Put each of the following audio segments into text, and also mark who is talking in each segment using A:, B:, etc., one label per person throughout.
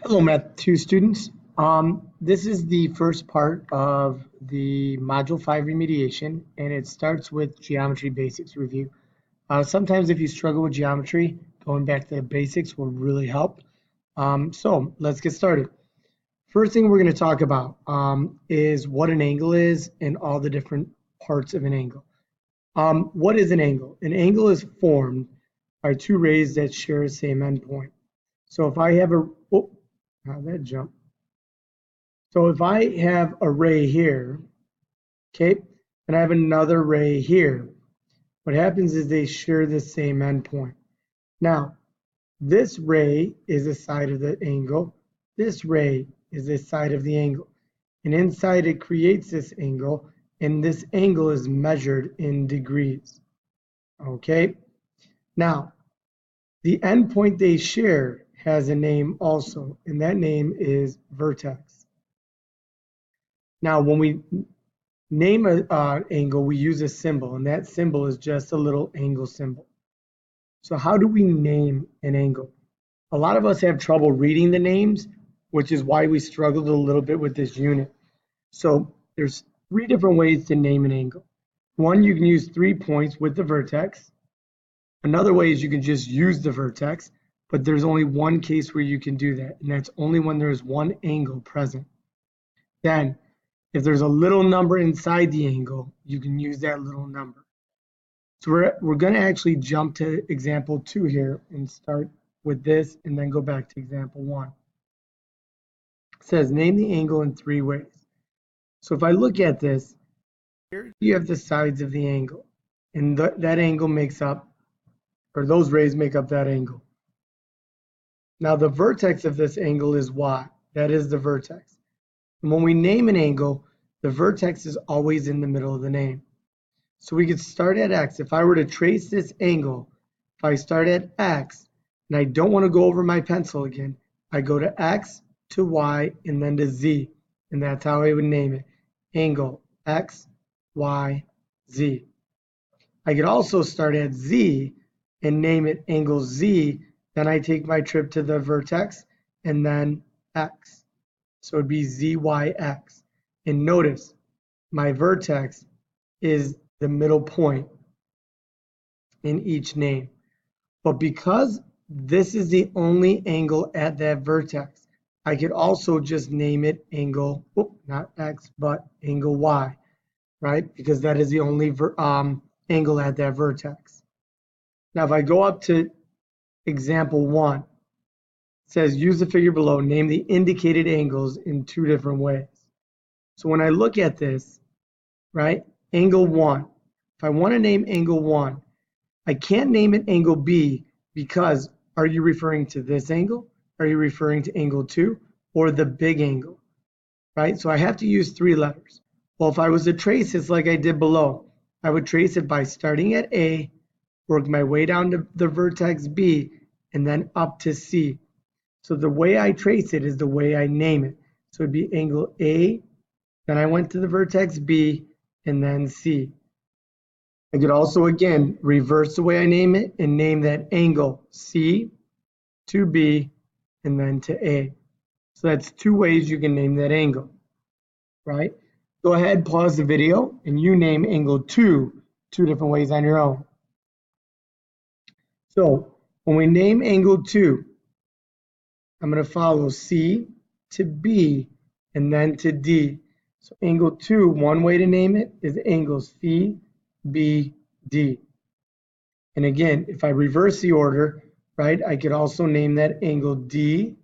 A: Hello, Math 2 students. This is the first part of the Module 5 remediation, and it starts with geometry basics review. Sometimes if you struggle with geometry, going back to the basics will really help. So let's get started. First thing we're going to talk about is what an angle is and all the different parts of an angle. What is an angle? An angle is formed by two rays that share the same endpoint. So if I have how'd that jump? So if I have a ray here, okay, and I have another ray here, what happens is they share the same endpoint. Now, this ray is the side of the angle. This ray is the side of the angle. And inside it creates this angle, and this angle is measured in degrees. Okay? Now, the endpoint they share has a name also, and that name is vertex. Now, when we name an angle, we use a symbol, and that symbol is just a little angle symbol. So how do we name an angle? A lot of us have trouble reading the names, which is why we struggled a little bit with this unit. So there's three different ways to name an angle. One, you can use 3 points with the vertex. Another way is you can just use the vertex, but there's only one case where you can do that, and that's only when there's one angle present. Then, if there's a little number inside the angle, you can use that little number. So we're going to actually jump to example 2 here and start with this and then go back to example 1. It says name the angle in 3 ways. So if I look at this, here you have the sides of the angle, and that angle makes up, or those rays make up that angle. Now the vertex of this angle is y. That is the vertex. And when we name an angle, the vertex is always in the middle of the name. So we could start at x. If I were to trace this angle, if I start at x, and I don't want to go over my pencil again, I go to x, to y, and then to z. And that's how I would name it. Angle x, y, z. I could also start at z and name it angle z. Then I take my trip to the vertex and then x. So it'd be zyx. And notice my vertex is the middle point in each name. But because this is the only angle at that vertex, I could also just name it angle, not x, but angle y, right? Because that is the only angle at that vertex. Now, if I go up to example 1, it says use the figure below, name the indicated angles in 2 different ways. So when I look at this, right, angle 1, if I want to name angle 1, I can't name it angle B because are you referring to this angle? Are you referring to angle 2 or the big angle, right? So I have to use 3 letters. Well, if I was to trace this like I did below, I would trace it by starting at A, work my way down to the vertex B, and then up to C. So the way I trace it is the way I name it. So it'd be angle A, then I went to the vertex B, and then C. I could also, again, reverse the way I name it and name that angle C to B and then to A. So that's 2 ways you can name that angle, right? Go ahead, pause the video, and you name angle 2 different ways on your own. So when we name angle 2, I'm going to follow C to B and then to D. So angle 2, one way to name it is angle C, B, D. And again, if I reverse the order, right, I could also name that angle D,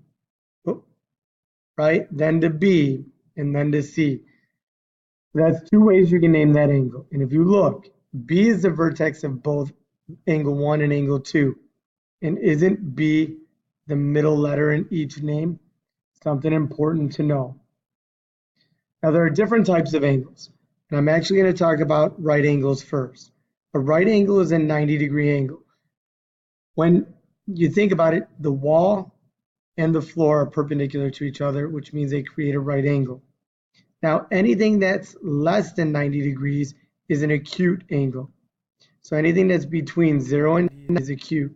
A: right, then to B, and then to C. That's 2 ways you can name that angle. And if you look, B is the vertex of both angle 1 and angle 2. And isn't B the middle letter in each name? Something important to know. Now, there are different types of angles, and I'm actually going to talk about right angles first. A right angle is a 90-degree angle. When you think about it, the wall and the floor are perpendicular to each other, which means they create a right angle. Now, anything that's less than 90 degrees is an acute angle. So anything that's between 0 and 90 is acute.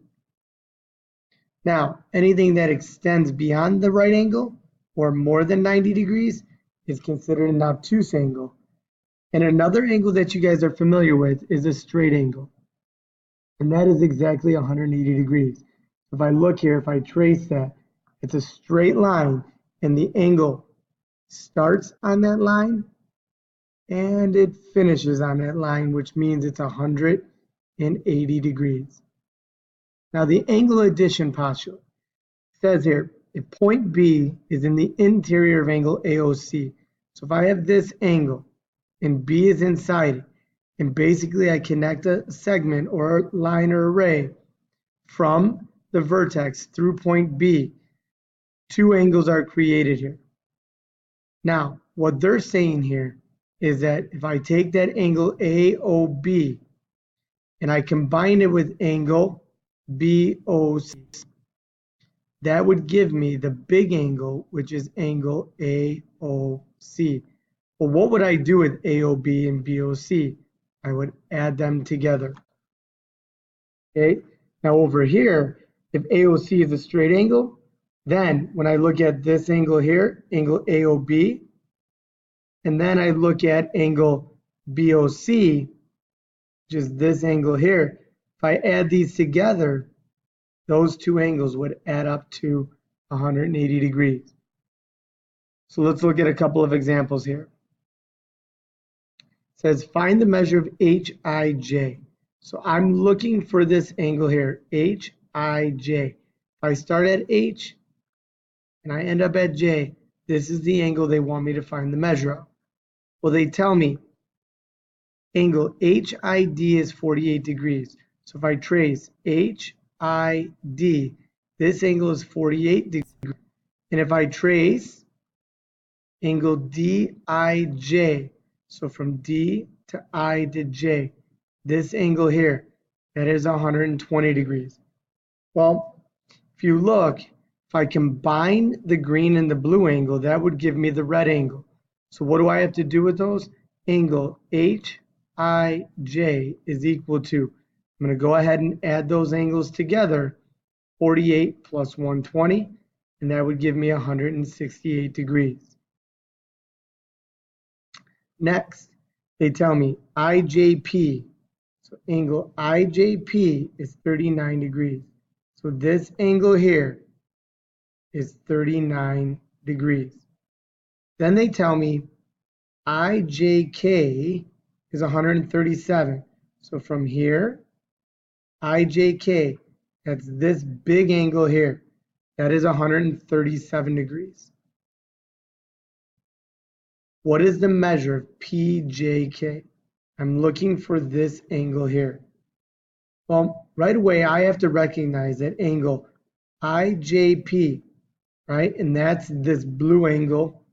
A: Now, anything that extends beyond the right angle or more than 90 degrees is considered an obtuse angle. And another angle that you guys are familiar with is a straight angle. And that is exactly 180 degrees. If I look here, if I trace that, it's a straight line and the angle starts on that line and it finishes on that line, which means it's 180 degrees. Now the angle addition postulate says here, if point B is in the interior of angle AOC, so if I have this angle and B is inside it, and basically I connect a segment or a line or array from the vertex through point B, two angles are created here. Now, what they're saying here is that if I take that angle AOB and I combine it with angle BOC, that would give me the big angle, which is angle AOC. Well, what would I do with AOB and BOC? I would add them together. Okay, now over here, if AOC is a straight angle, then when I look at this angle here, angle AOB, and then I look at angle BOC, which is this angle here, if I add these together, those two angles would add up to 180 degrees. So let's look at a couple of examples here. It says find the measure of HIJ. So I'm looking for this angle here, HIJ. If I start at H and I end up at J, this is the angle they want me to find the measure of. Well, they tell me angle HID is 48 degrees. So if I trace HID, this angle is 48 degrees. And if I trace angle DIJ, so from D to I to J, this angle here, that is 120 degrees. Well, if you look, if I combine the green and the blue angle, that would give me the red angle. So what do I have to do with those? Angle HIJ is equal to, I'm going to go ahead and add those angles together, 48 plus 120, and that would give me 168 degrees. Next, they tell me IJP, so angle IJP is 39 degrees. So this angle here is 39 degrees. Then they tell me IJK is 137. So from here, IJK, that's this big angle here, that is 137 degrees. What is the measure of PJK? I'm looking for this angle here. Well, right away, I have to recognize that angle IJP, right? And that's this blue angle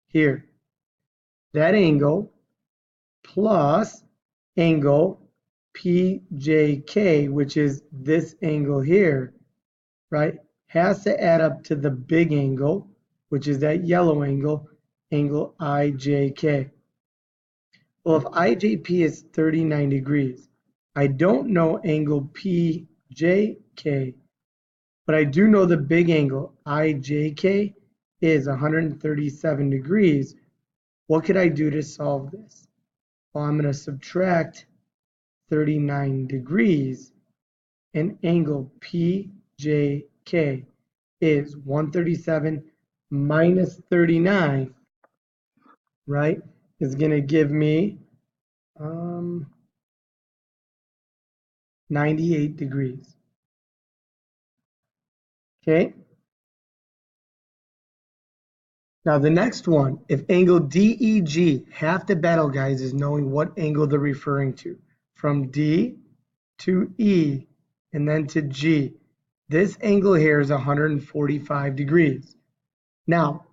A: here. That angle plus angle PJK, which is this angle here, right, has to add up to the big angle, which is that yellow angle, angle IJK. Well, if IJP is 39 degrees, I don't know angle PJK, but I do know the big angle IJK is 137 degrees. What could I do to solve this? Well, I'm going to subtract 39 degrees, and angle PJK is 137 minus 39, right, is going to give me 98 degrees. Okay. Now the next one, if angle DEG, half the battle, guys, is knowing what angle they're referring to. From D to E and then to G. This angle here is 145 degrees. Now,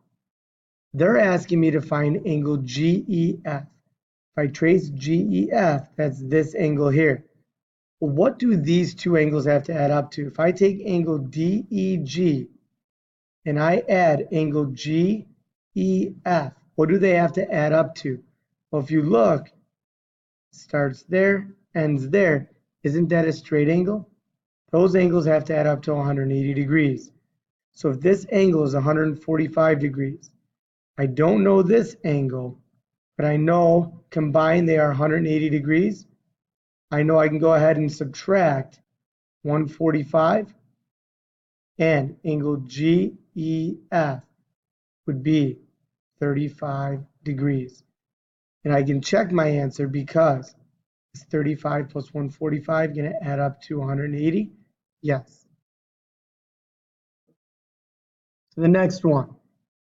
A: they're asking me to find angle GEF. If I trace GEF, that's this angle here. Well, what do these two angles have to add up to? If I take angle DEG and I add angle GEF, what do they have to add up to? Well, if you look, starts there, ends there. Isn't that a straight angle? those angles have to add up to 180 degrees. So if this angle is 145 degrees, I don't know this angle, but I know combined they are 180 degrees. I know I can go ahead and subtract 145, and angle GEF would be 35 degrees. And I can check my answer because is 35 plus 145 going to add up to 180? Yes. So the next one,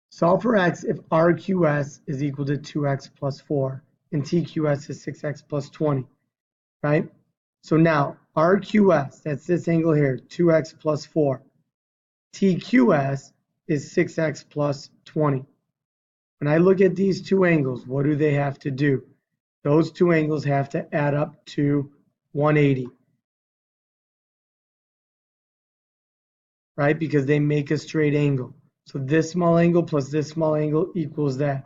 A: solve for x if RQS is equal to 2x plus 4 and TQS is 6x plus 20, right? So now RQS, that's this angle here, 2x plus 4. TQS is 6x plus 20. When I look at these two angles, what do they have to do? Those two angles have to add up to 180, right? Because they make a straight angle. So this small angle plus this small angle equals that.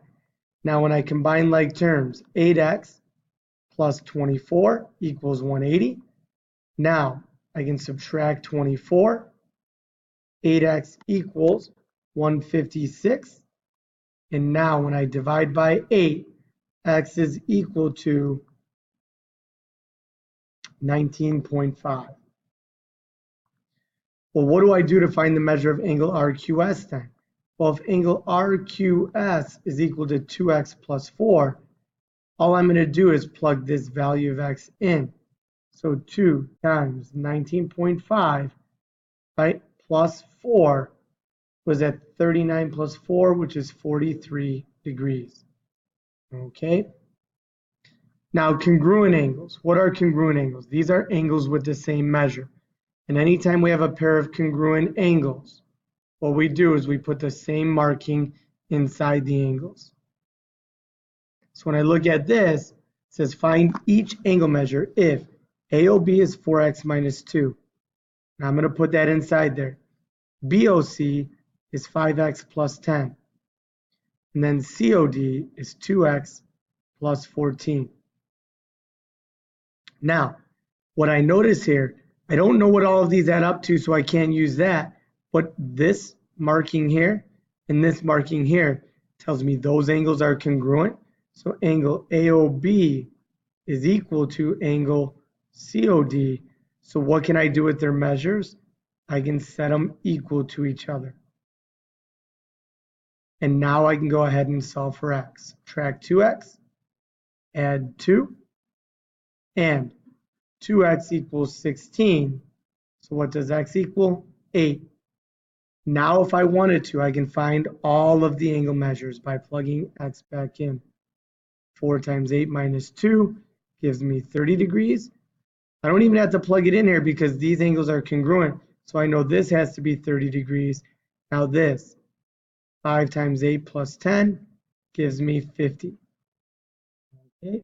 A: Now when I combine like terms, 8x plus 24 equals 180. Now I can subtract 24. 8x equals 156. And now when I divide by 8, x is equal to 19.5. Well, what do I do to find the measure of angle RQS then? Well, if angle RQS is equal to 2x plus 4, all I'm going to do is plug this value of x in. So 2 times 19.5, right, plus 4 was at 39 plus 4, which is 43 degrees. Okay. Now, congruent angles. What are congruent angles? These are angles with the same measure. And anytime we have a pair of congruent angles, what we do is we put the same marking inside the angles. So when I look at this, it says find each angle measure if AOB is 4x minus 2. Now I'm going to put that inside there. BOC is 5x plus 10. And then COD is 2x plus 14. Now, what I notice here, I don't know what all of these add up to, so I can't use that. But this marking here and this marking here tells me those angles are congruent. So angle AOB is equal to angle COD. So what can I do with their measures? I can set them equal to each other. And now I can go ahead and solve for x. Subtract 2x, add 2, and 2x equals 16. So what does x equal? 8. Now if I wanted to, I can find all of the angle measures by plugging x back in. 4 times 8 minus 2 gives me 30 degrees. I don't even have to plug it in here because these angles are congruent. So I know this has to be 30 degrees. Now this, 5 times 8 plus 10 gives me 50. Okay.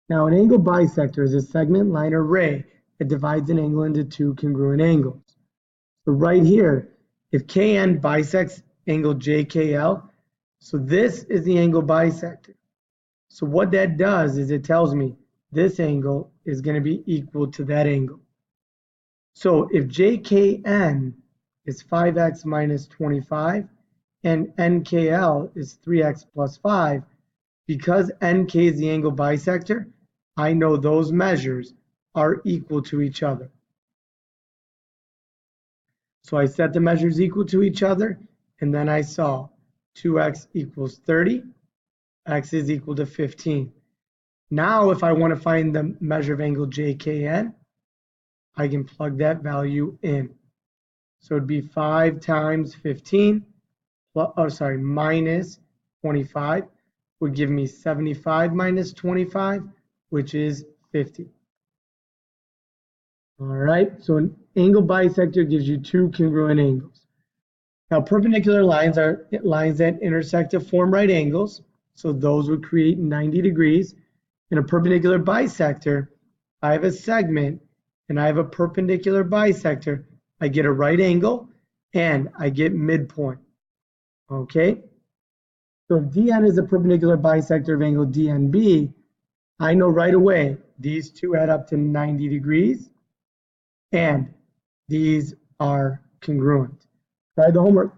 A: Now an angle bisector is a segment, line, or ray that divides an angle into two congruent angles. So right here, if KN bisects angle JKL, so this is the angle bisector. So what that does is it tells me this angle is going to be equal to that angle. So if JKN is 5x minus 25 and NKL is 3x plus 5, because NK is the angle bisector, I know those measures are equal to each other. So I set the measures equal to each other, and then I saw 2x equals 30, x is equal to 15. Now if I want to find the measure of angle JKN, I can plug that value in. So it'd be 5 times 15, minus 25 would give me 75 minus 25, which is 50. All right, so an angle bisector gives you two congruent angles. Now perpendicular lines are lines that intersect to form right angles, so those would create 90 degrees. In a perpendicular bisector, I have a segment and I have a perpendicular bisector. I get a right angle and I get midpoint. Okay, so if DN is a perpendicular bisector of angle DNB, I know right away these two add up to 90 degrees. and these are congruent. Try the homework.